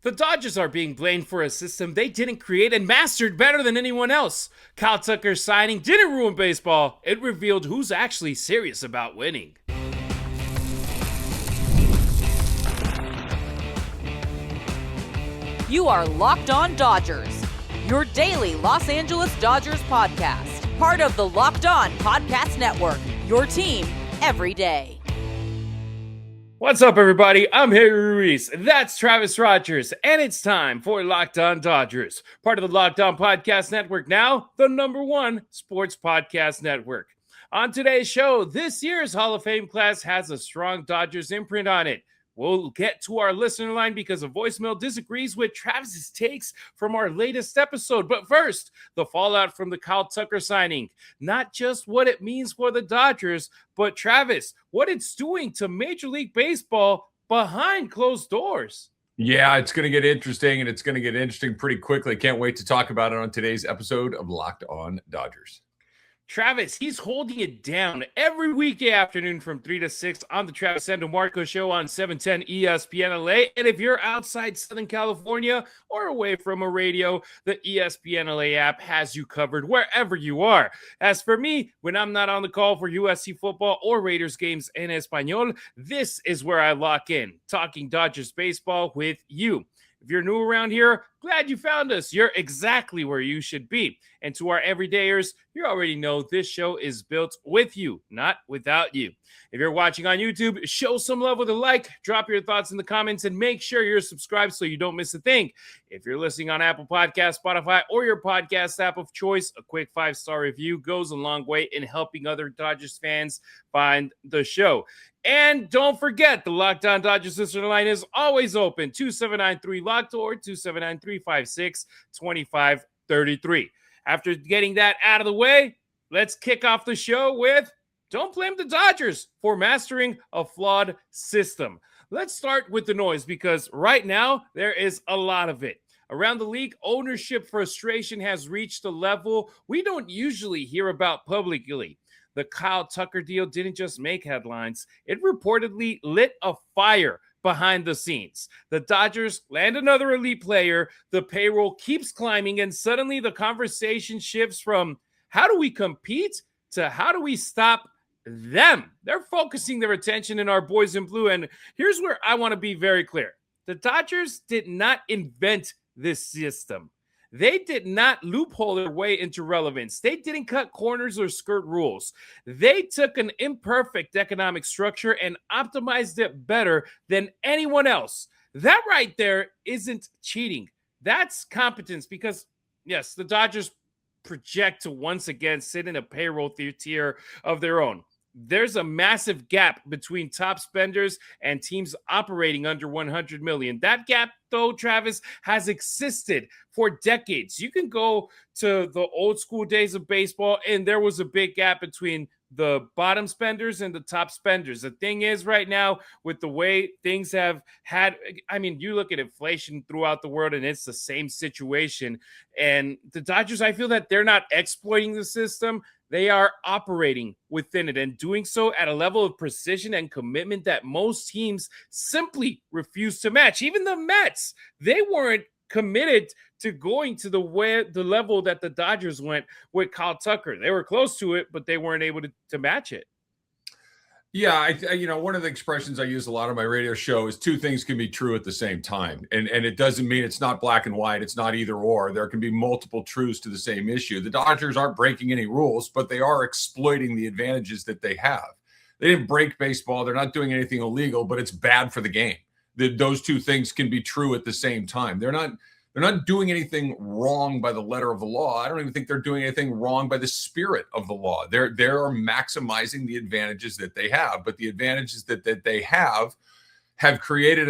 The Dodgers are being blamed for a system they didn't create and mastered better than anyone else. Kyle Tucker's signing didn't ruin baseball. It revealed who's actually serious about winning. You are Locked On Dodgers, your daily Los Angeles Dodgers podcast. Part of the Locked On Podcast Network, your team every day. What's up, everybody? I'm Ruiz. That's Travis Rogers, and it's time for Locked On Dodgers, part of the Locked On Podcast Network, now the #1 sports podcast network. On today's show, this year's Hall of Fame class has a strong Dodgers imprint on it. We'll get to our listener line because a voicemail disagrees with Travis's takes from our latest episode. But first, the fallout from the Kyle Tucker signing. Not just what it means for the Dodgers, but Travis, what it's doing to Major League Baseball behind closed doors. Yeah, it's going to get interesting, and it's going to get interesting pretty quickly. Can't wait to talk about it on today's episode of Locked On Dodgers. Travis, he's holding it down every weekday afternoon from 3 to 6 on the Travis and DeMarco show on 710 ESPN LA. And if you're outside Southern California or away from a radio, the ESPN LA app has you covered wherever you are. As for me, when I'm not on the call for USC football or Raiders games in Espanol, this is where I lock in, talking Dodgers baseball with you. If you're new around here, glad you found us. You're exactly where you should be. And to our everydayers, you already know this show is built with you, not without you. If you're watching on YouTube, show some love with a like, drop your thoughts in the comments, and make sure you're subscribed so you don't miss a thing. If you're listening on Apple Podcasts, Spotify, or your podcast app of choice, a quick 5-star review goes a long way in helping other Dodgers fans find the show. And don't forget, the Locked On Dodgers listener line is always open, 2793-LOCKED or 279-356-2533. After getting that out of the way, let's kick off the show with don't blame the Dodgers for mastering a flawed system. Let's start with the noise because right now there is a lot of it. Around the league, ownership frustration has reached a level we don't usually hear about publicly. The Kyle Tucker deal didn't just make headlines. It reportedly lit a fire behind the scenes. The Dodgers land another elite player. The payroll keeps climbing, and suddenly the conversation shifts from how do we compete to how do we stop them? They're focusing their attention in our boys in blue, and here's where I want to be very clear. The Dodgers did not invent this system. They did not loophole their way into relevance. They didn't cut corners or skirt rules. They took an imperfect economic structure and optimized it better than anyone else. That right there isn't cheating. That's competence because, yes, the Dodgers project to once again sit in a payroll tier of their own. There's a massive gap between top spenders and teams operating under 100 million. That gap, though, Travis, has existed for decades. You can go to the old school days of baseball, and there was a big gap between the bottom spenders and the top spenders. The thing is right now with the way things have had, I mean, you look at inflation throughout the world and it's the same situation. And the Dodgers, I feel that they're not exploiting the system. They are operating within it and doing so at a level of precision and commitment that most teams simply refuse to match. Even the Mets, they weren't committed to going to the level that the Dodgers went with Kyle Tucker. They were close to it, but they weren't able to match it. Yeah, one of the expressions I use a lot on my radio show is two things can be true at the same time. And it doesn't mean it's not black and white. It's not either or. There can be multiple truths to the same issue. The Dodgers aren't breaking any rules, but they are exploiting the advantages that they have. They didn't break baseball. They're not doing anything illegal, but it's bad for the game. Those two things can be true at the same time. They're not doing anything wrong by the letter of the law. I don't even think they're doing anything wrong by the spirit of the law. They're maximizing the advantages that they have, but the advantages that they have created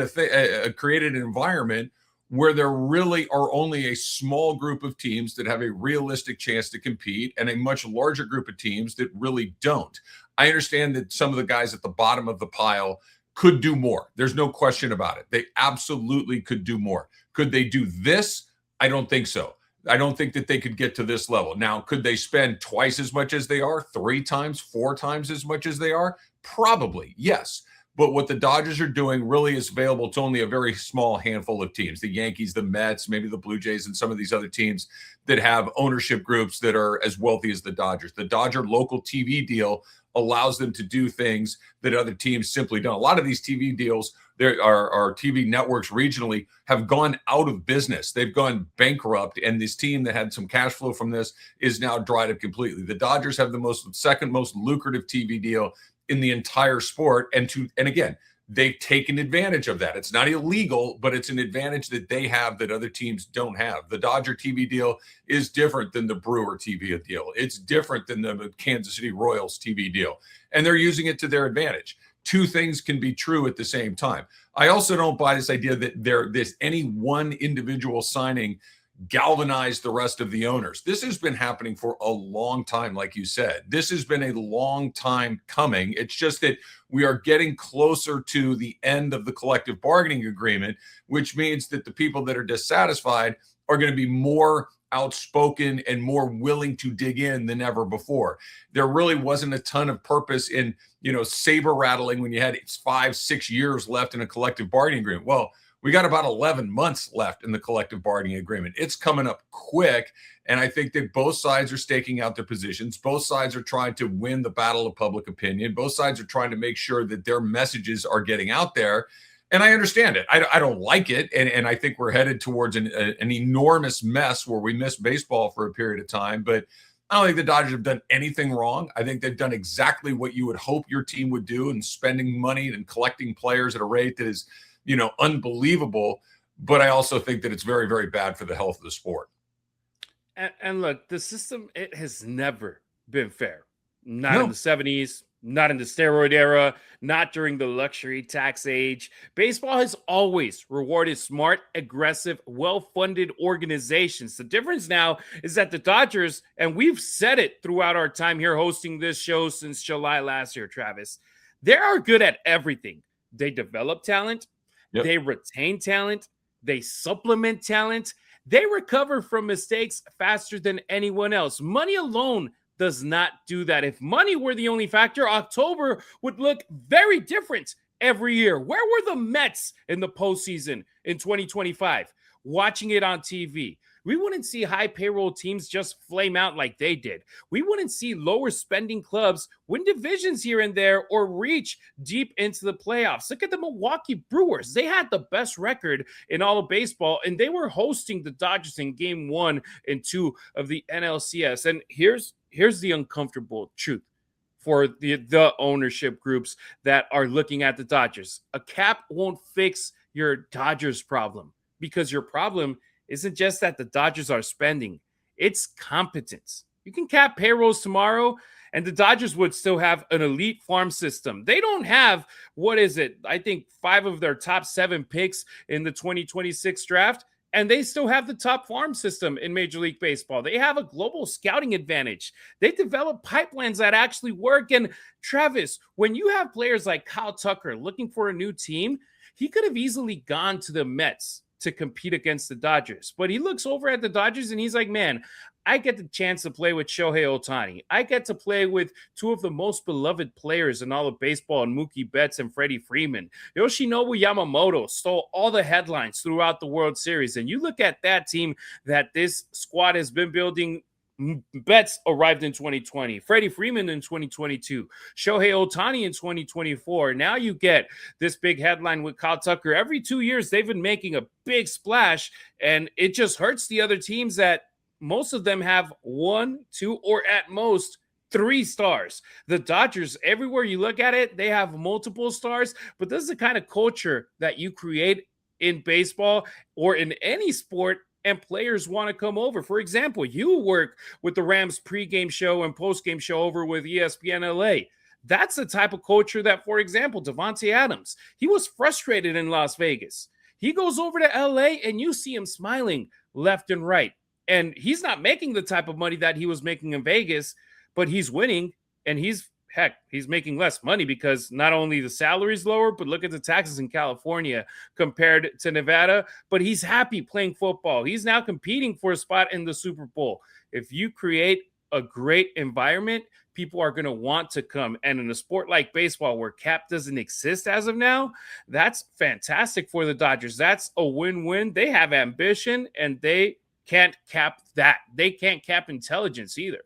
created an environment where there really are only a small group of teams that have a realistic chance to compete and a much larger group of teams that really don't. I understand that some of the guys at the bottom of the pile could do more. There's no question about it. They absolutely could do more. Could they do this? I don't think so. I don't think that they could get to this level. Now, could they spend twice as much as they are, 3 times, 4 times as much as they are? Probably, yes. But what the Dodgers are doing really is available to only a very small handful of teams, the Yankees, the Mets, maybe the Blue Jays, and some of these other teams that have ownership groups that are as wealthy as the Dodgers. The Dodger local TV deal allows them to do things that other teams simply don't. A lot of these TV deals, there are TV networks regionally, have gone out of business. They've gone bankrupt, and this team that had some cash flow from this is now dried up completely. The Dodgers have the second most lucrative TV deal in the entire sport, and again, they've taken advantage of that. It's not illegal, but it's an advantage that they have that other teams don't have. The Dodger TV deal is different than the Brewer TV deal. It's different than the Kansas City Royals TV deal, and they're using it to their advantage. Two things can be true at the same time. I also don't buy this idea that any one individual signing galvanized the rest of the owners. This has been happening for a long time, like you said. This has been a long time coming. It's just that we are getting closer to the end of the collective bargaining agreement, which means that the people that are dissatisfied are going to be more outspoken and more willing to dig in than ever before. There really wasn't a ton of purpose in, saber rattling when you had 5-6 years left in a collective bargaining agreement. Well, we got about 11 months left in the collective bargaining agreement. It's coming up quick. And I think that both sides are staking out their positions. Both sides are trying to win the battle of public opinion. Both sides are trying to make sure that their messages are getting out there. And I understand it. I don't like it. And I think we're headed towards an enormous mess where we miss baseball for a period of time. But I don't think the Dodgers have done anything wrong. I think they've done exactly what you would hope your team would do, and spending money and collecting players at a rate that is unbelievable. But I also think that it's very, very bad for the health of the sport. And look, the system, it has never been fair. Not in the 70s, not in the steroid era, not during the luxury tax age. Baseball has always rewarded smart, aggressive, well-funded organizations. The difference now is that the Dodgers, and we've said it throughout our time here hosting this show since July last year, Travis, they are good at everything. They develop talent. Yep. They retain talent. They supplement talent. They recover from mistakes faster than anyone else. Money alone does not do that. If money were the only factor, October would look very different every year. Where were the Mets in the postseason in 2025? Watching it on TV. We wouldn't see high payroll teams just flame out like they did. We wouldn't see lower spending clubs win divisions here and there or reach deep into the playoffs. Look at the Milwaukee Brewers. They had the best record in all of baseball, and they were hosting the Dodgers in game 1 and 2 of the NLCS. And here's the uncomfortable truth for the ownership groups that are looking at the Dodgers. A cap won't fix your Dodgers problem, because your problem isn't just that the Dodgers are spending, it's competence. You can cap payrolls tomorrow, and the Dodgers would still have an elite farm system. They don't have, I think 5 of their top 7 picks in the 2026 draft, and they still have the top farm system in Major League Baseball. They have a global scouting advantage. They develop pipelines that actually work. And Travis, when you have players like Kyle Tucker looking for a new team, he could have easily gone to the Mets to compete against the Dodgers. But he looks over at the Dodgers and he's like, man, I get the chance to play with Shohei Ohtani. I get to play with 2 of the most beloved players in all of baseball, and Mookie Betts and Freddie Freeman. Yoshinobu Yamamoto stole all the headlines throughout the World Series. And you look at that team that this squad has been building. Betts arrived in 2020, Freddie Freeman in 2022, Shohei Ohtani in 2024. Now you get this big headline with Kyle Tucker. Every 2 years, they've been making a big splash, and it just hurts the other teams that most of them have 1, 2, or at most 3 stars. The Dodgers, everywhere you look at it, they have multiple stars, but this is the kind of culture that you create in baseball or in any sport, and players want to come over. For example, you work with the Rams pregame show and postgame show over with ESPN LA. That's the type of culture that, for example, Devontae Adams, he was frustrated in Las Vegas. He goes over to LA and you see him smiling left and right. And he's not making the type of money that he was making in Vegas, but he's winning, and he's making less money because not only the salary's lower, but look at the taxes in California compared to Nevada. But he's happy playing football. He's now competing for a spot in the Super Bowl. If you create a great environment, people are going to want to come. And in a sport like baseball, where cap doesn't exist as of now, that's fantastic for the Dodgers. That's a win-win. They have ambition, and they can't cap that. They can't cap intelligence either.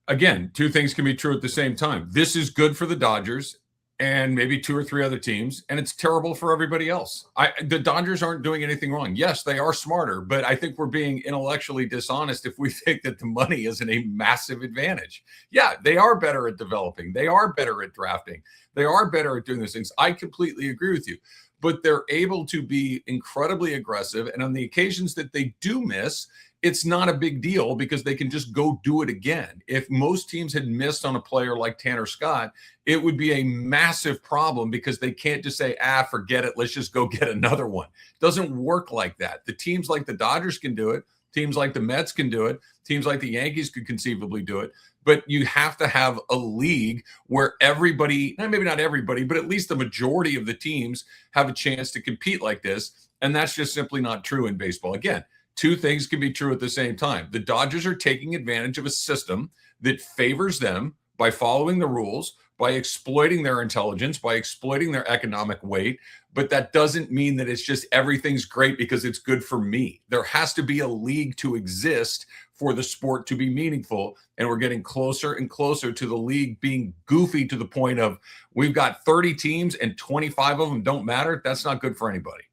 Again, two things can be true at the same time. This is good for the Dodgers and maybe two or three other teams, and it's terrible for everybody else. The Dodgers aren't doing anything wrong. Yes, they are smarter, but I think we're being intellectually dishonest if we think that the money isn't a massive advantage. Yeah, they are better at developing. They are better at drafting. They are better at doing those things. I completely agree with you, but they're able to be incredibly aggressive. And on the occasions that they do miss, it's not a big deal because they can just go do it again. If most teams had missed on a player like Tanner Scott, it would be a massive problem because they can't just say, forget it, let's just go get another one. It doesn't work like that. The teams like the Dodgers can do it. Teams like the Mets can do it. Teams like the Yankees could conceivably do it. But you have to have a league where everybody, maybe not everybody, but at least the majority of the teams have a chance to compete like this. And that's just simply not true in baseball. Again, two things can be true at the same time. The Dodgers are taking advantage of a system that favors them by following the rules, by exploiting their intelligence, by exploiting their economic weight. But that doesn't mean that it's just everything's great because it's good for me. There has to be a league to exist for the sport to be meaningful. And we're getting closer and closer to the league being goofy to the point of we've got 30 teams and 25 of them don't matter. That's not good for anybody.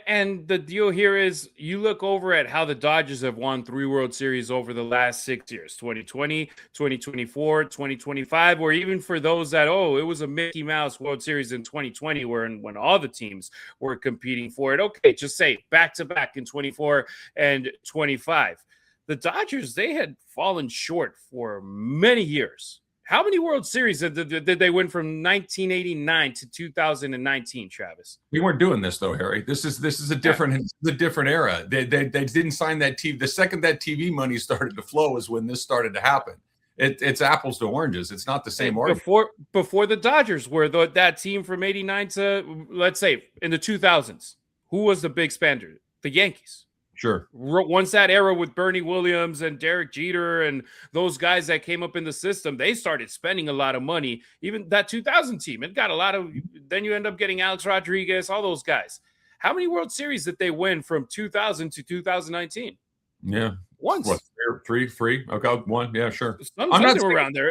And the deal here is you look over at how the Dodgers have won 3 World Series over the last 6 years, 2020, 2024, 2025, or even for those that, it was a Mickey Mouse World Series in 2020 when all the teams were competing for it. Okay, just say back-to-back in 24 and 25. The Dodgers, they had fallen short for many years. How many World Series did they win from 1989 to 2019, Travis? We weren't doing this though, Harry. This is a different era. They didn't sign that TV. The second that TV money started to flow is when this started to happen. It's apples to oranges. It's not the same argument. Before the Dodgers were that team from 89 to, let's say, in the 2000s. Who was the big spender? The Yankees. Sure. Once that era with Bernie Williams and Derek Jeter and those guys that came up in the system, they started spending a lot of money. Even that 2000 team, it got a lot of, then you end up getting Alex Rodriguez, all those guys. How many World Series did they win from 2000 to 2019? Yeah. Once. What, three? Okay, one. Yeah, sure. Something around there.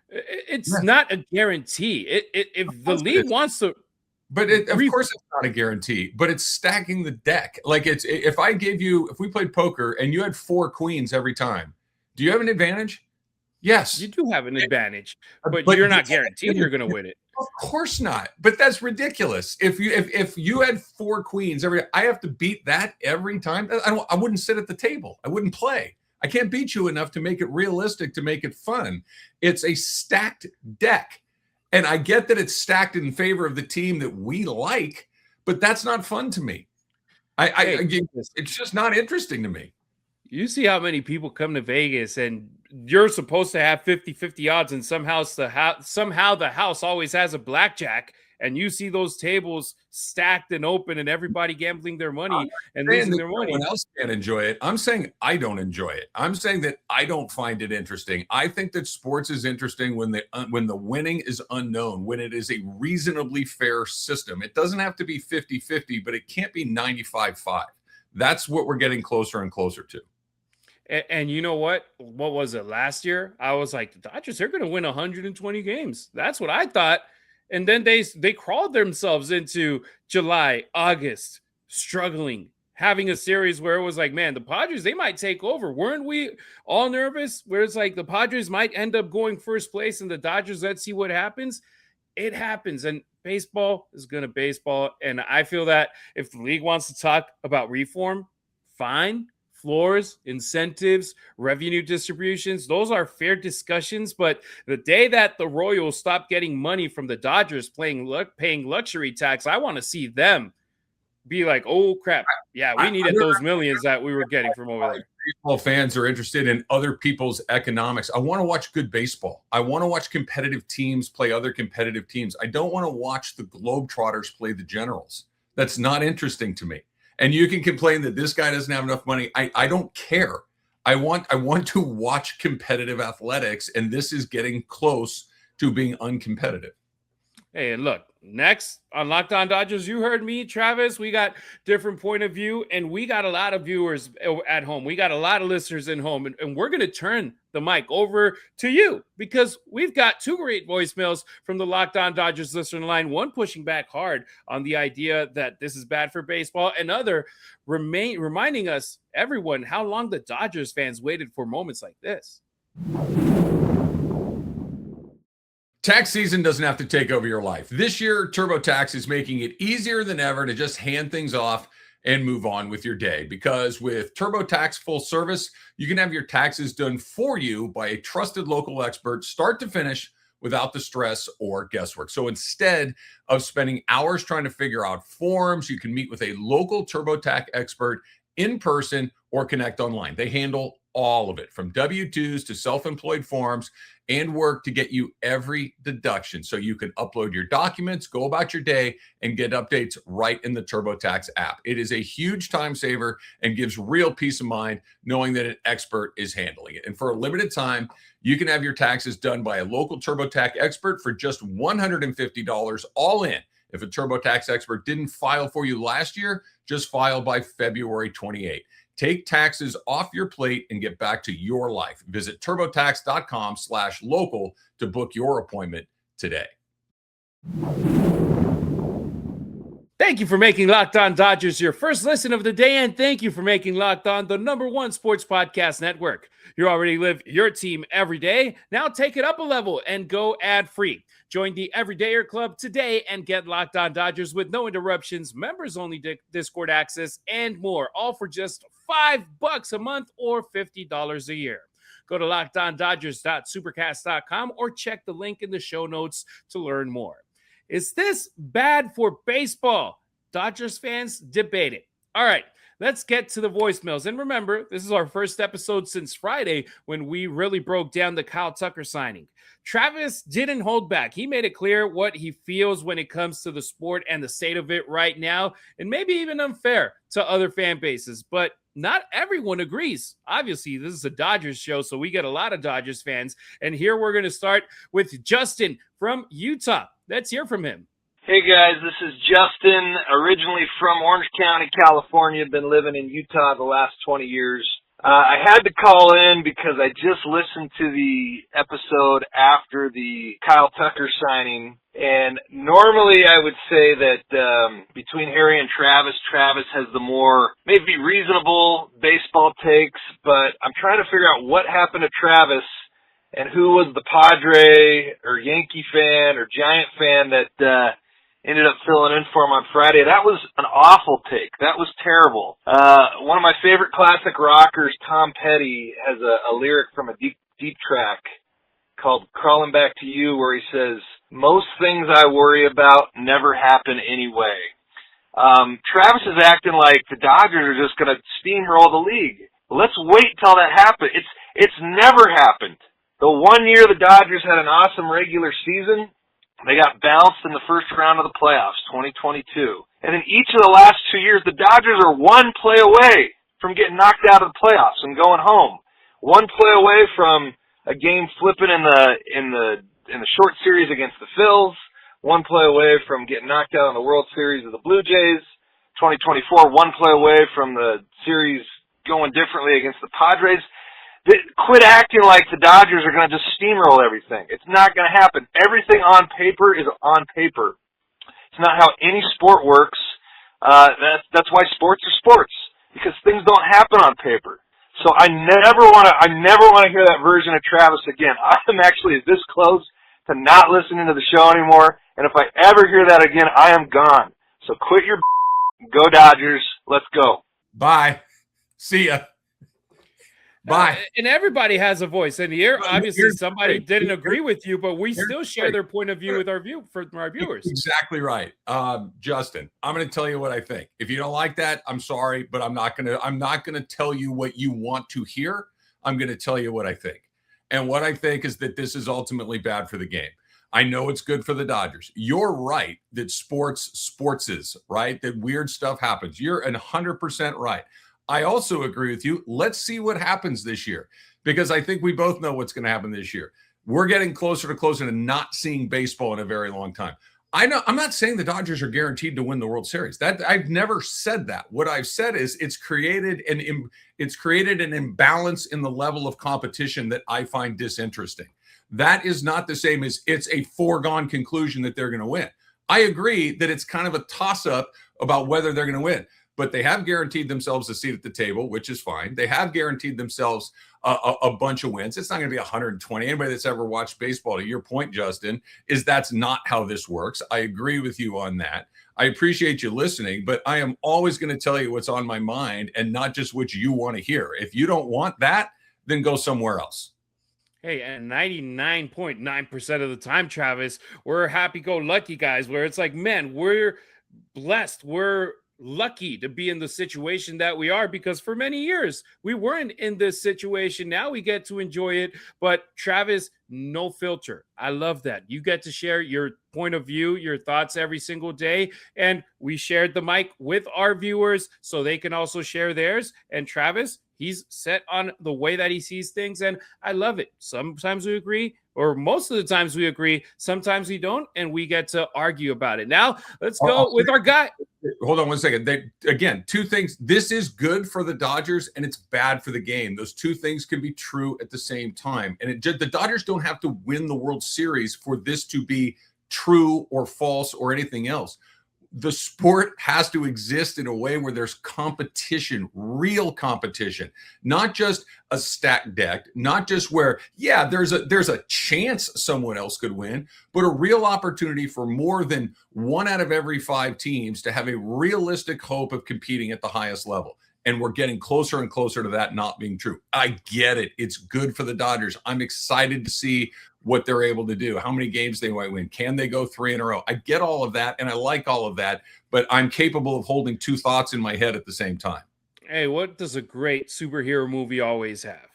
It's not a guarantee. If the league wants to. But of course it's not a guarantee, but it's stacking the deck. Like if we played poker and you had 4 queens every time, do you have an advantage? Yes. You do have an advantage, but you're not guaranteed you're going to win it. Of course not. But that's ridiculous. If you had 4 queens I have to beat that every time. I wouldn't sit at the table. I wouldn't play. I can't beat you enough to make it realistic, to make it fun. It's a stacked deck. And I get that it's stacked in favor of the team that we like, but that's not fun to me. It's just not interesting to me. You see how many people come to Vegas and you're supposed to have 50-50 odds, and somehow the house always has a blackjack, and you see those tables stacked and open and everybody gambling their money and losing their money. No one else can't enjoy it. I'm saying I don't enjoy it. I'm saying that I don't find it interesting. I think that sports is interesting when the winning is unknown, when it is a reasonably fair system. It doesn't have to be 50-50, but it can't be 95-5. That's what we're getting closer and closer to. And you know what? What was it last year? I was like, the Dodgers, they're going to win 120 games. That's what I thought. And then they crawled themselves into July, August, struggling, having a series where it was like, man, the Padres, they might take over. Weren't we all nervous? Where it's like the Padres might end up going first place and the Dodgers, let's see what happens. It happens. And baseball is going to baseball. And I feel that if the league wants to talk about reform, fine. Floors, incentives, revenue distributions, those are fair discussions. But the day that the Royals stop getting money from the Dodgers paying luxury tax, I want to see them be like, oh, crap. Yeah, we needed those millions that we were getting from over there. Baseball fans are interested in other people's economics. I want to watch good baseball. I want to watch competitive teams play other competitive teams. I don't want to watch the Globetrotters play the Generals. That's not interesting to me. And you can complain that this guy doesn't have enough money. I don't care. I want to watch competitive athletics, and this is getting close to being uncompetitive. Hey, and look, next on Locked On Dodgers, you heard me, Travis. We got different point of view, and we got a lot of viewers at home. We got a lot of listeners in home, and we're going to turn the mic over to you because we've got two great voicemails from the Locked On Dodgers listener line, one pushing back hard on the idea that this is bad for baseball, and other reminding us, everyone, how long the Dodgers fans waited for moments like this. Tax season doesn't have to take over your life. This year, TurboTax is making it easier than ever to just hand things off and move on with your day. Because with TurboTax Full Service, you can have your taxes done for you by a trusted local expert, start to finish, without the stress or guesswork. So instead of spending hours trying to figure out forms, you can meet with a local TurboTax expert in person or connect online. They handle all of it, from W-2s to self-employed forms, and work to get you every deduction so you can upload your documents, go about your day, and get updates right in the TurboTax app. It is a huge time saver and gives real peace of mind knowing that an expert is handling it. And for a limited time, you can have your taxes done by a local TurboTax expert for just $150 all in. If a TurboTax expert didn't file for you last year, just file by February 28th. Take taxes off your plate and get back to your life. Visit turbotax.com/local to book your appointment today. Thank you for making Locked On Dodgers your first listen of the day, and thank you for making Locked On the #1 sports podcast network. You already live your team every day. Now take it up a level and go ad-free. Join the Everydayer Club today and get Locked On Dodgers with no interruptions, members-only Discord access, and more, all for just $5 a month or $50 a year. Go to LockedOnDodgers.supercast.com or check the link in the show notes to learn more. Is this bad for baseball? Dodgers fans, debate it. All right, let's get to the voicemails. And remember, this is our first episode since Friday when we really broke down the Kyle Tucker signing. Travis didn't hold back. He made it clear what he feels when it comes to the sport and the state of it right now, and maybe even unfair to other fan bases. But not everyone agrees. Obviously, this is a Dodgers show, so we get a lot of Dodgers fans. And here we're going to start with Justin from Utah. Let's hear from him. Hey guys, this is Justin, originally from Orange County, California. Been living in Utah the last 20 years. I had to call in because I just listened to the episode after the Kyle Tucker signing, and normally I would say that between Harry and Travis has the more maybe reasonable baseball takes, but I'm trying to figure out what happened to Travis and who was the Padre or Yankee fan or Giant fan that ended up filling in for him on Friday. That was an awful take. That was terrible. One of my favorite classic rockers, Tom Petty, has a lyric from a deep track called Crawling Back to You, where he says, "Most things I worry about never happen anyway." Travis is acting like the Dodgers are just going to steamroll the league. Let's wait till that happens. It's never happened. The one year the Dodgers had an awesome regular season, they got bounced in the first round of the playoffs, 2022. And in each of the last 2 years, the Dodgers are one play away from getting knocked out of the playoffs and going home. One play away from a game flipping in the short series against the Phils. One play away from getting knocked out in the World Series of the Blue Jays. 2024, one play away from the series going differently against the Padres. Quit acting like the Dodgers are going to just steamroll everything. It's not going to happen. Everything on paper is on paper. It's not how any sport works. That's why sports are sports, because things don't happen on paper. So I never want to hear that version of Travis again. I'm actually this close to not listening to the show anymore, and if I ever hear that again, I am gone. So quit your go Dodgers. Let's go. Bye. See ya. Bye. And everybody has a voice. And here, obviously, somebody didn't agree with you, but we still share their point of view with our viewers. Exactly right. Justin, I'm going to tell you what I think. If you don't like that, I'm sorry, but I'm not going to tell you what you want to hear. I'm going to tell you what I think. And what I think is that this is ultimately bad for the game. I know it's good for the Dodgers. You're right that sports is, right? That weird stuff happens. You're 100% right. I also agree with you. Let's see what happens this year, because I think we both know what's going to happen this year. We're getting closer to not seeing baseball in a very long time. I'm not saying the Dodgers are guaranteed to win the World Series. That I've never said that. What I've said is it's created an imbalance in the level of competition that I find disinteresting. That is not the same as it's a foregone conclusion that they're going to win. I agree that it's kind of a toss-up about whether they're going to win, but they have guaranteed themselves a seat at the table, which is fine. They have guaranteed themselves a bunch of wins. It's not going to be 120. Anybody that's ever watched baseball, to your point, Justin, is that's not how this works. I agree with you on that. I appreciate you listening, but I am always going to tell you what's on my mind and not just what you want to hear. If you don't want that, then go somewhere else. Hey, and 99.9% of the time, Travis, we're happy-go-lucky guys where it's like, man, we're blessed. We're lucky to be in the situation that we are, because for many years we weren't in this situation. Now we get to enjoy it. But Travis, no filter. I love that. You get to share your point of view, your thoughts every single day. And we shared the mic with our viewers so they can also share theirs. And Travis, he's set on the way that he sees things, and I love it. Sometimes we agree, or most of the times we agree. Sometimes we don't, and we get to argue about it. Now, let's go with our guy. Hold on one second. Again, two things. This is good for the Dodgers, and it's bad for the game. Those two things can be true at the same time. And the Dodgers don't have to win the World Series for this to be true or false or anything else. The sport has to exist in a way where there's competition, real competition, not just a stacked deck, not just where, yeah, there's a chance someone else could win, but a real opportunity for more than 1 out of every 5 teams to have a realistic hope of competing at the highest level. And we're getting closer and closer to that not being true. I get it. It's good for the Dodgers. I'm excited to see what they're able to do, how many games they might win. Can they go 3 in a row? I get all of that, and I like all of that, but I'm capable of holding 2 thoughts in my head at the same time. Hey, what does a great superhero movie always have?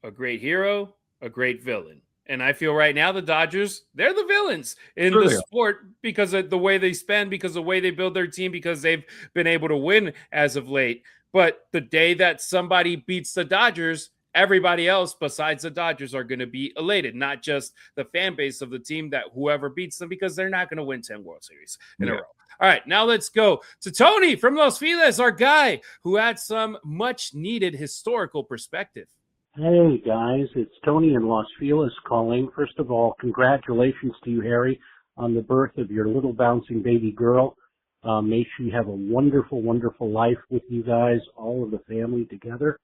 A great hero, a great villain. And I feel right now the Dodgers, they're the villains in the sport because of the way they spend, because of the way they build their team, because they've been able to win as of late. But the day that somebody beats the Dodgers, everybody else besides the Dodgers are going to be elated, not just the fan base of the team that whoever beats them, because they're not going to win 10 World Series in a row. All right, now let's go to Tony from Los Feliz, our guy who had some much needed historical perspective. Hey guys, it's Tony in Los Feliz calling. First of all, congratulations to you, Harry, on the birth of your little bouncing baby girl. May she have a wonderful, wonderful life with you guys, all of the family together.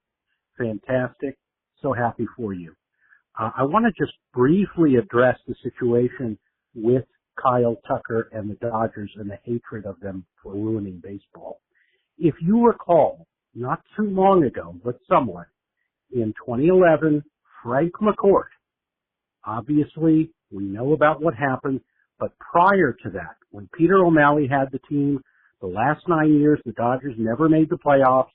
Fantastic. So happy for you. I want to just briefly address the situation with Kyle Tucker and the Dodgers and the hatred of them for ruining baseball. If you recall, not too long ago, but somewhat, in 2011, Frank McCourt, obviously we know about what happened, but prior to that, when Peter O'Malley had the team, the last 9 years, the Dodgers never made the playoffs.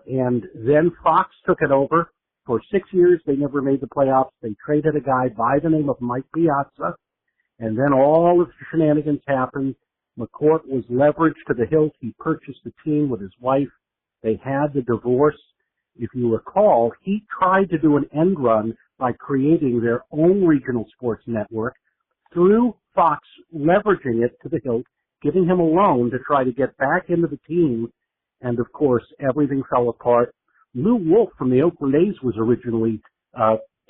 And then Fox took it over. For 6 years, they never made the playoffs. They traded a guy by the name of Mike Piazza. And then all of the shenanigans happened. McCourt was leveraged to the hilt. He purchased the team with his wife. They had the divorce. If you recall, he tried to do an end run by creating their own regional sports network through Fox, leveraging it to the hilt, giving him a loan to try to get back into the team. And, of course, everything fell apart. Lou Wolf from the Oakland A's was originally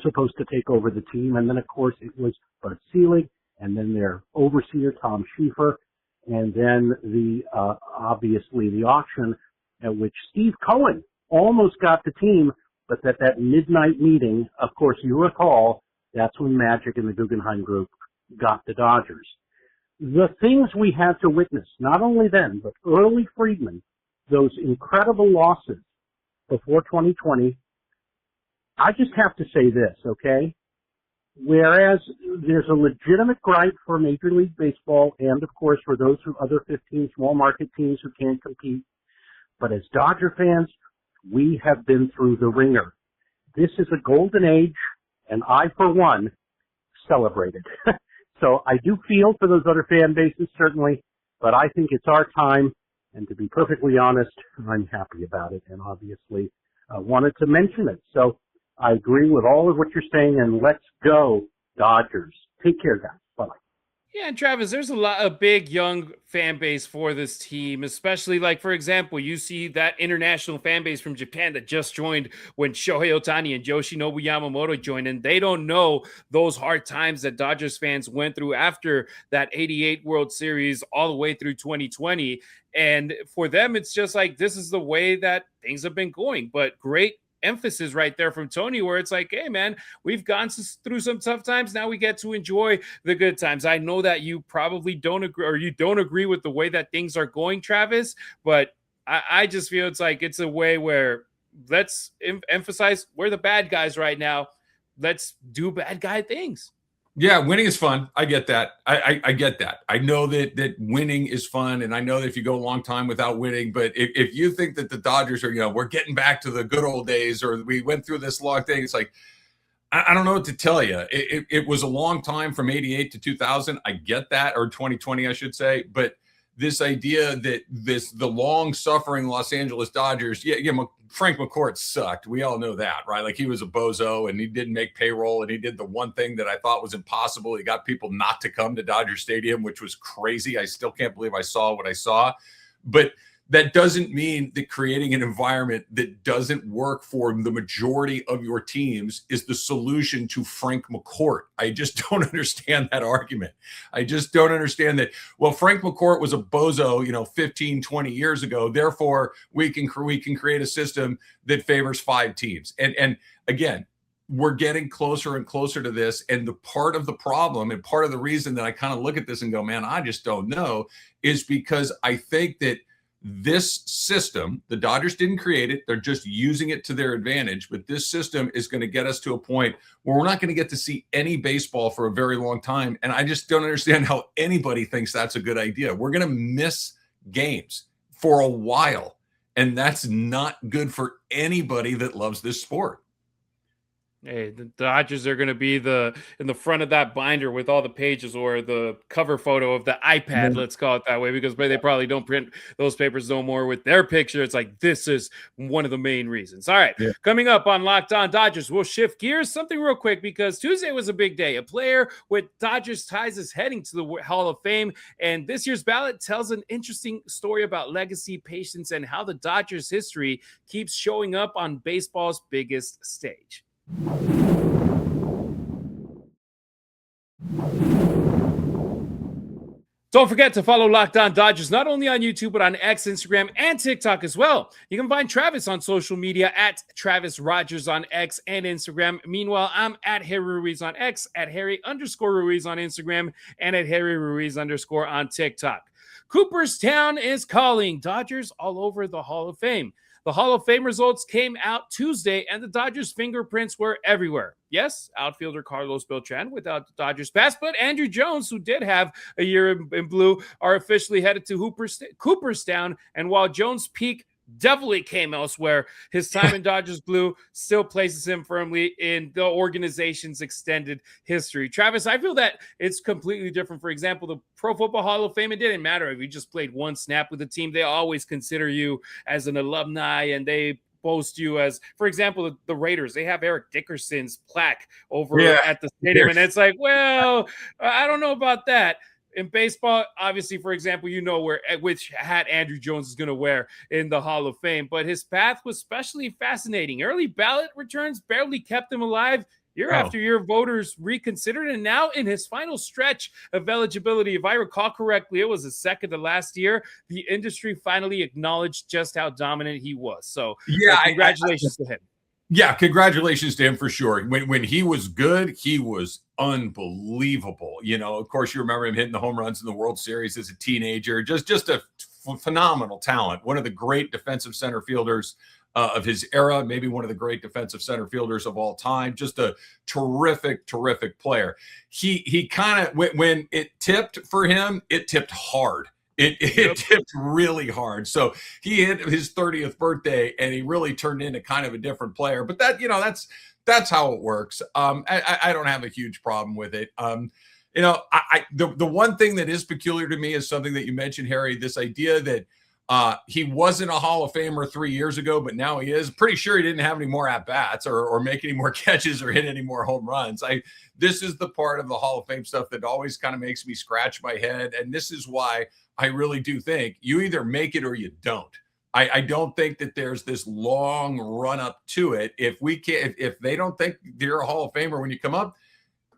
supposed to take over the team. And then, of course, it was Bud Selig, and then their overseer, Tom Schieffer, and then obviously the auction at which Steve Cohen almost got the team, but at that midnight meeting, of course, you recall, that's when Magic and the Guggenheim Group got the Dodgers. The things we had to witness, not only then, but early Friedman, those incredible losses before 2020, I just have to say this, okay? Whereas there's a legitimate gripe for Major League Baseball and, of course, for those other 15 small market teams who can't compete, but as Dodger fans, we have been through the ringer. This is a golden age, and I, for one, celebrate it. So I do feel for those other fan bases, certainly, but I think it's our time. And to be perfectly honest, I'm happy about it, and obviously wanted to mention it. So I agree with all of what you're saying, and let's go Dodgers. Take care, guys. Bye-bye. Yeah, and Travis, there's a big young fan base for this team, especially like, for example, you see that international fan base from Japan that just joined when Shohei Ohtani and Yoshinobu Yamamoto joined, and they don't know those hard times that Dodgers fans went through after that 88 World Series all the way through 2020. And for them, it's just like, this is the way that things have been going. But great emphasis right there from Tony, where it's like, hey man, we've gone through some tough times, now we get to enjoy the good times. I know that you probably don't agree, or you don't agree with the way that things are going, Travis, but I just feel it's like, it's a way where let's emphasize we're the bad guys right now, let's do bad guy things. Yeah, winning is fun. I get that. I get that. I know that winning is fun, and I know that if you go a long time without winning, but if you think that the Dodgers are, we're getting back to the good old days, or we went through this long thing, it's like, I don't know what to tell you. It was a long time from 88 to 2000. I get that, or 2020, I should say, but this idea that the long-suffering Los Angeles Dodgers, Frank McCourt sucked. We all know that, right? Like, he was a bozo, and he didn't make payroll, and he did the one thing that I thought was impossible. He got people not to come to Dodger Stadium, which was crazy. I still can't believe I saw what I saw. But that doesn't mean that creating an environment that doesn't work for the majority of your teams is the solution to Frank McCourt. I just don't understand that argument. I just don't understand that, well, Frank McCourt was a bozo, 15, 20 years ago. Therefore, we can create a system that favors 5 teams. And again, we're getting closer and closer to this. And the part of the problem, and part of the reason that I kind of look at this and go, man, I just don't know, is because I think that this system, the Dodgers didn't create it. They're just using it to their advantage. But this system is going to get us to a point where we're not going to get to see any baseball for a very long time. And I just don't understand how anybody thinks that's a good idea. We're going to miss games for a while. And that's not good for anybody that loves this sport. Hey, the Dodgers are going to be in the front of that binder with all the pages, or the cover photo of the iPad, let's call it that way, because they probably don't print those papers no more with their picture. It's like, this is one of the main reasons. All right, Coming up on Locked On Dodgers, we'll shift gears something real quick, because Tuesday was a big day. A player with Dodgers ties is heading to the Hall of Fame, and this year's ballot tells an interesting story about legacy, patience, and how the Dodgers' history keeps showing up on baseball's biggest stage. Don't forget to follow Locked On Dodgers not only on YouTube, but on X, Instagram, and TikTok as well. You can find Travis on social media at Travis Rogers on X and Instagram. Meanwhile, I'm at Harry Ruiz on X, at Harry_Ruiz on Instagram, and at Harry Ruiz_ on TikTok. Cooperstown is calling. Dodgers all over the Hall of Fame. The Hall of Fame results came out Tuesday, and the Dodgers' fingerprints were everywhere. Yes, outfielder Carlos Beltran without the Dodgers pass, but Andrew Jones, who did have a year in blue, are officially headed to Cooperstown. And while Jones' peak definitely came elsewhere, his time in Dodgers blue still places him firmly in the organization's extended history. Travis, I feel that it's completely different. For example, the Pro Football Hall of Fame, it didn't matter if you just played one snap with the team. They always consider you as an alumni, and they boast you as, for example, the Raiders, they have Eric Dickerson's plaque over at the stadium. And it's like, well, I don't know about that. In baseball, obviously, for example, which hat Andrew Jones is going to wear in the Hall of Fame. But his path was especially fascinating. Early ballot returns barely kept him alive. Year after year, voters reconsidered. And now in his final stretch of eligibility, if I recall correctly, it was the second to last year, the industry finally acknowledged just how dominant he was. So congratulations to him. Yeah, congratulations to him for sure. When he was good, he was unbelievable. Of course, you remember him hitting the home runs in the World Series as a teenager. Just a phenomenal talent. One of the great defensive center fielders of his era, maybe one of the great defensive center fielders of all time. Just a terrific, terrific player. He kind of, when it tipped for him, it tipped hard. It tipped really hard. So he hit his 30th birthday, and he really turned into kind of a different player. But that's how it works. I don't have a huge problem with it. The one thing that is peculiar to me is something that you mentioned, Harry, this idea that He wasn't a Hall of Famer 3 years ago, but now he is. Pretty sure he didn't have any more at-bats or make any more catches or hit any more home runs. This is the part of the Hall of Fame stuff that always kind of makes me scratch my head. And this is why I really do think you either make it or you don't. I don't think that there's this long run up to it. If they don't think you're a Hall of Famer when you come up,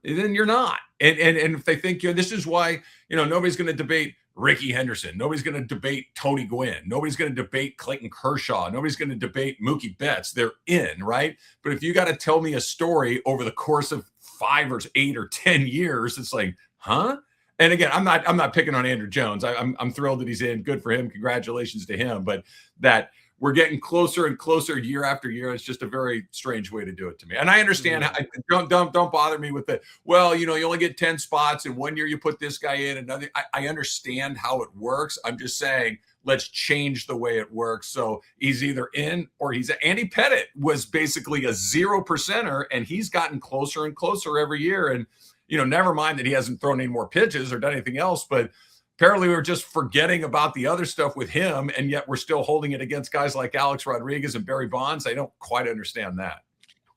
then you're not. And if they think this is why, nobody's going to debate Ricky Henderson. Nobody's going to debate Tony Gwynn. Nobody's going to debate Clayton Kershaw. Nobody's going to debate Mookie Betts. They're in, right? But if you got to tell me a story over the course of 5 or 8 or 10 years, it's like, huh? And again, I'm not picking on Andrew Jones. I'm thrilled that he's in. Good for him. Congratulations to him. But that we're getting closer and closer year after year. It's just a very strange way to do it to me. And I understand. Don't bother me with you only get 10 spots and 1 year you put this guy in, another. I understand how it works. I'm just saying, let's change the way it works. So he's either in or he's Andy Pettit was basically a 0%er, and he's gotten closer and closer every year. And never mind that he hasn't thrown any more pitches or done anything else, but apparently we were just forgetting about the other stuff with him, and yet we're still holding it against guys like Alex Rodriguez and Barry Bonds. I don't quite understand that.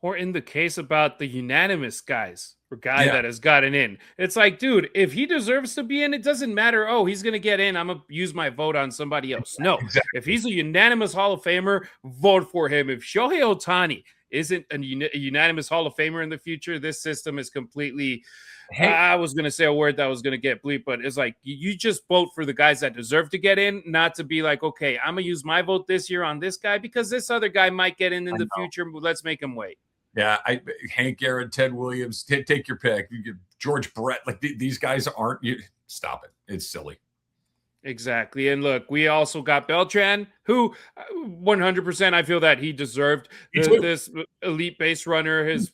Or in the case about the unanimous guys, or guy that has gotten in, it's like, dude, if he deserves to be in, it doesn't matter. Oh, he's going to get in. I'm going to use my vote on somebody else. No, exactly. If he's a unanimous Hall of Famer, vote for him. If Shohei Ohtani isn't a unanimous Hall of Famer in the future, this system is completely... I was going to say a word that was going to get bleeped, but it's like you just vote for the guys that deserve to get in, not to be like, okay, I'm going to use my vote this year on this guy because this other guy might get in the future. Let's make him wait. Yeah, Hank Aaron, Ted Williams, take your pick. George Brett, like these guys aren't. Stop it. It's silly. Exactly. And look, we also got Beltran, who 100% I feel that he deserved this elite base runner. His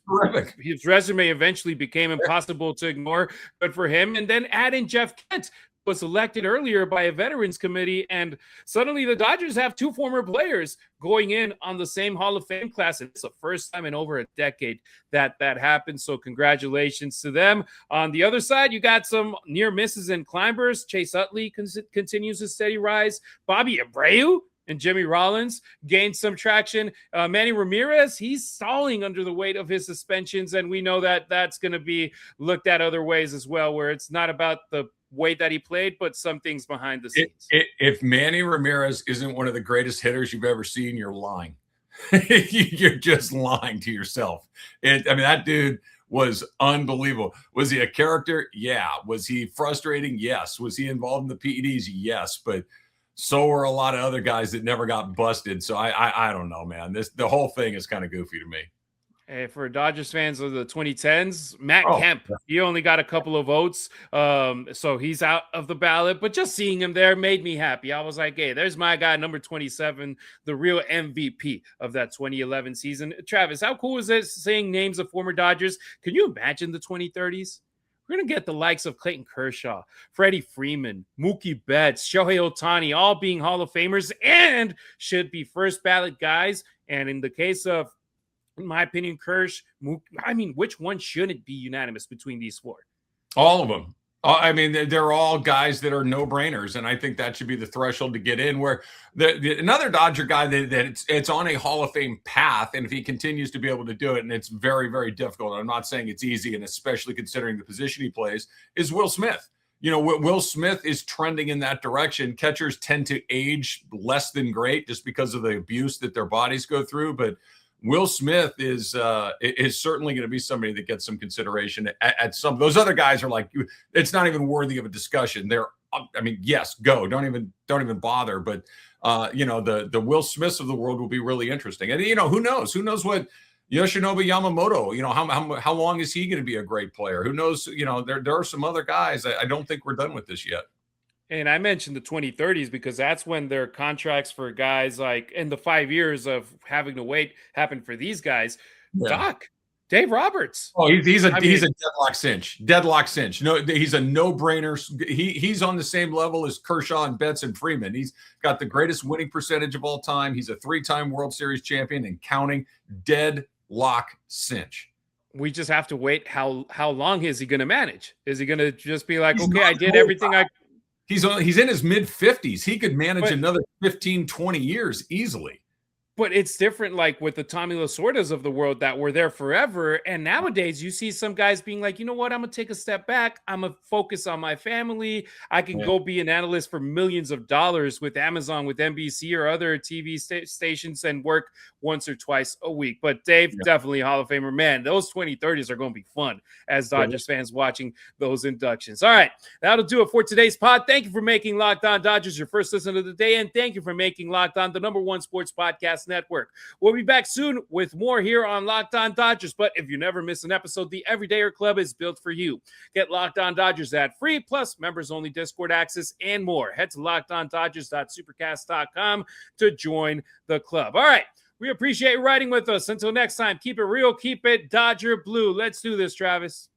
resume eventually became impossible to ignore. Good for him. And then add in Jeff Kent, was elected earlier by a veterans committee, and suddenly the Dodgers have 2 former players going in on the same Hall of Fame class. It's the first time in over a decade that happened, so congratulations to them. On the other side, you got some near misses and climbers. Chase Utley continues his steady rise. Bobby Abreu and Jimmy Rollins gained some traction. Manny Ramirez, he's stalling under the weight of his suspensions, and we know that that's going to be looked at other ways as well, where it's not about the way that he played, but some things behind the scenes. If Manny Ramirez isn't one of the greatest hitters you've ever seen, you're lying. You're just lying to yourself. That dude was unbelievable. Was he a character? Yeah. Was he frustrating? Yes. Was he involved in the PEDs? Yes. But so were a lot of other guys that never got busted. So I don't know, man. The whole thing is kind of goofy to me. Hey, for Dodgers fans of the 2010s, Matt Kemp, he only got a couple of votes, so he's out of the ballot. But just seeing him there made me happy. I was like, hey, there's my guy, number 27, the real MVP of that 2011 season. Travis, how cool is it saying names of former Dodgers? Can you imagine the 2030s? We're going to get the likes of Clayton Kershaw, Freddie Freeman, Mookie Betts, Shohei Ohtani, all being Hall of Famers and should be first ballot guys. And in the case of, in my opinion, which one shouldn't be unanimous between these 4? All of them. They're all guys that are no-brainers, and I think that should be the threshold to get in. Where another Dodger guy that it's on a Hall of Fame path, and if he continues to be able to do it, and it's very, very difficult. I'm not saying it's easy, and especially considering the position he plays, is Will Smith. Will Smith is trending in that direction. Catchers tend to age less than great just because of the abuse that their bodies go through, but Will Smith is certainly going to be somebody that gets some consideration at some. Those other guys are like, it's not even worthy of a discussion. Yes, go. Don't even bother. But the Will Smiths of the world will be really interesting. And who knows? Who knows what Yoshinobu Yamamoto? How long is he going to be a great player? Who knows? There are some other guys. I don't think we're done with this yet. And I mentioned the 2030s because that's when their contracts for guys like in the 5 years of having to wait happen for these guys. Yeah. Dave Roberts. Oh, he's a deadlock cinch. Deadlock cinch. No, he's a no-brainer. He's on the same level as Kershaw and Betts and Freeman. He's got the greatest winning percentage of all time. He's a 3-time World Series champion and counting. Deadlock cinch. We just have to wait. How long is he going to manage? Is he going to just be like, okay, I did everything He's in his mid-50s. He could manage But- another 15, 20 years easily. But it's different, like with the Tommy Lasordas of the world that were there forever. And nowadays, you see some guys being like, you know what? I'm going to take a step back. I'm going to focus on my family. I can go be an analyst for millions of dollars with Amazon, with NBC or other TV stations and work once or twice a week. But Dave, definitely Hall of Famer. Man, those 2030s are going to be fun as Dodgers fans watching those inductions. All right, that'll do it for today's pod. Thank you for making Locked On Dodgers your first listen of the day. And thank you for making Locked On the #1 sports podcast network. We'll be back soon with more here on Locked On Dodgers. But if you never miss an episode, the Everydayer Club is built for you. Get Locked On Dodgers ad free, plus members only Discord access and more. Head to lockedondodgers.supercast.com to join the club. All right, we appreciate you riding with us. Until next time, keep it real, keep it Dodger blue. Let's do this, Travis.